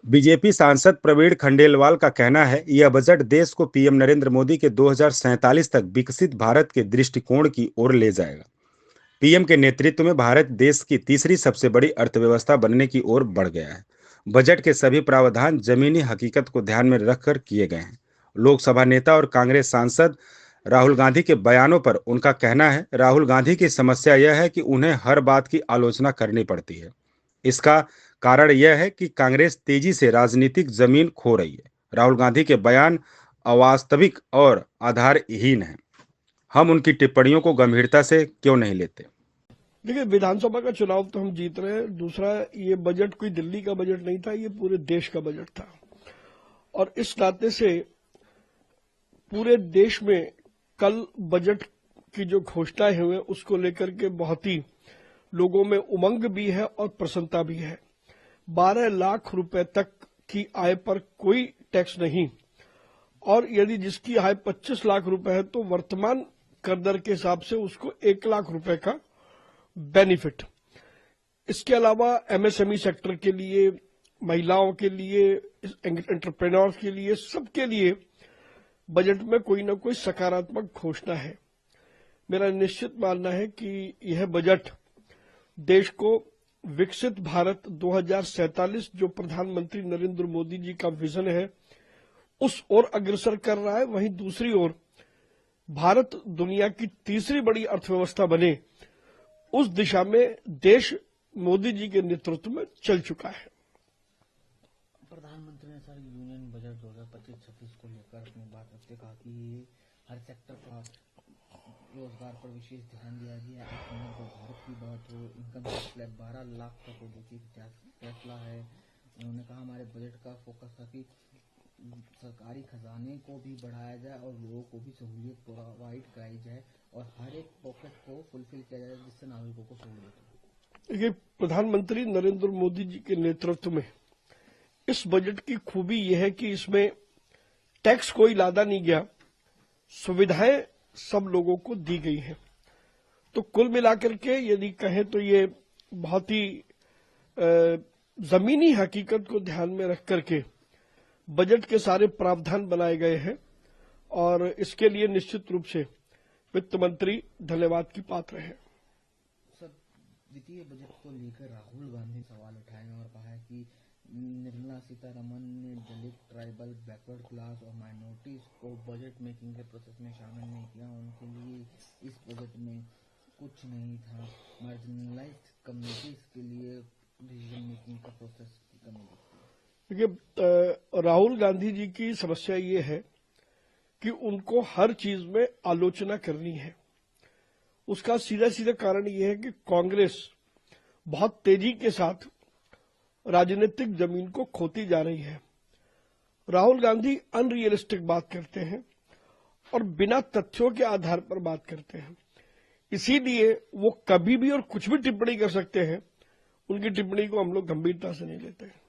BJP सांसद प्रवीण खंडेलवाल का कहना है, यह बजट देश को पीएम नरेंद्र मोदी के 2047 तक विकसित भारत के दृष्टिकोण की ओर ले जाएगा। पीएम के नेतृत्व में भारत देश की तीसरी सबसे बड़ी अर्थव्यवस्था बनने की ओर बढ़ गया है। बजट के सभी प्रावधान जमीनी हकीकत को ध्यान में रखकर किए गए हैं। लोकसभा नेता और कांग्रेस सांसद राहुल गांधी के बयानों पर उनका कहना है, राहुल गांधी की समस्या यह है कि उन्हें हर बात की आलोचना करनी पड़ती है। इसका कारण यह है कि कांग्रेस तेजी से राजनीतिक जमीन खो रही है। राहुल गांधी के बयान अवास्तविक और आधारहीन हैं। हम उनकी टिप्पणियों को गंभीरता से क्यों नहीं लेते? देखिए, विधानसभा का चुनाव तो हम जीत रहे हैं। दूसरा, ये बजट कोई दिल्ली का बजट नहीं था, ये पूरे देश का बजट था। और इस नाते से पूरे देश में कल बजट की जो घोषणाएं हुई उसको लेकर के बहुत ही लोगों में उमंग भी है और प्रसन्नता भी है। 12 लाख रुपए तक की आय पर कोई टैक्स नहीं, और यदि जिसकी आय 25 लाख रुपए है तो वर्तमान कर दर के हिसाब से उसको 1 लाख रुपए का बेनिफिट। इसके अलावा एमएसएमई सेक्टर के लिए, महिलाओं के लिए, एंटरप्रेन्योर्स के लिए, सबके लिए बजट में कोई ना कोई सकारात्मक घोषणा है। मेरा निश्चित मानना है कि यह बजट देश को विकसित भारत 2047 जो प्रधानमंत्री नरेंद्र मोदी जी का विजन है उस ओर अग्रसर कर रहा है। वहीं दूसरी ओर भारत दुनिया की तीसरी बड़ी अर्थव्यवस्था बने, उस दिशा में देश मोदी जी के नेतृत्व में चल चुका है। प्रधानमंत्री ने सर यूनियन बजट 2025-26 को लेकर अपनी बात रखते कहा कि हर सेक्टर का रोजगार पर विशेष ध्यान दिया गया है। आत्मनिर्भर भारत की बात हो, इनकम टैक्स स्लैब 12 लाख तक हो, देखिए फैसला है। उन्होंने कहा हमारे बजट का फोकस था कि सरकारी खजाने को भी बढ़ाया जाए और लोगों को भी सहूलियत प्रोवाइड कराई जाए और हर एक पॉकेट को फुलफिल किया जाए जिससे नागरिकों को सहूलियत हो। देखिए, प्रधानमंत्री नरेंद्र मोदी जी के नेतृत्व में इस बजट की खूबी यह है कि इसमें टैक्स कोई लादा नहीं गया, सुविधाएं सब लोगों को दी गई हैं। तो कुल मिलाकर के यदि कहें तो ये बहुत ही जमीनी हकीकत को ध्यान में रख करके बजट के सारे प्रावधान बनाए गए हैं और इसके लिए निश्चित रूप से वित्त मंत्री धन्यवाद की पात्र है। सर, द्वितीय बजट को लेकर राहुल गांधी सवाल उठाए और कहा है कि निर्मला सीतारमन ने दलित, ट्राइबल, बैकवर्ड क्लास और माइनॉरिटीज को बजट मेकिंग के प्रोसेस में शामिल नहीं किया। उनके लिए इस बजट में कुछ नहीं था। मार्जिनलाइज्ड कम्युनिटीज के लिए डिसीजन मेकिंग का प्रोसेस की कमी दिखती है। देखिए, राहुल गांधी जी की समस्या ये है कि उनको हर चीज में आलोचना करनी है। उसका सीधा सीधा कारण यह है कि कांग्रेस बहुत तेजी के साथ राजनीतिक जमीन को खोती जा रही है। राहुल गांधी अनरियलिस्टिक बात करते हैं और बिना तथ्यों के आधार पर बात करते हैं। इसीलिए वो कभी भी और कुछ भी टिप्पणी कर सकते हैं। उनकी टिप्पणी को हम लोग गंभीरता से नहीं लेते हैं।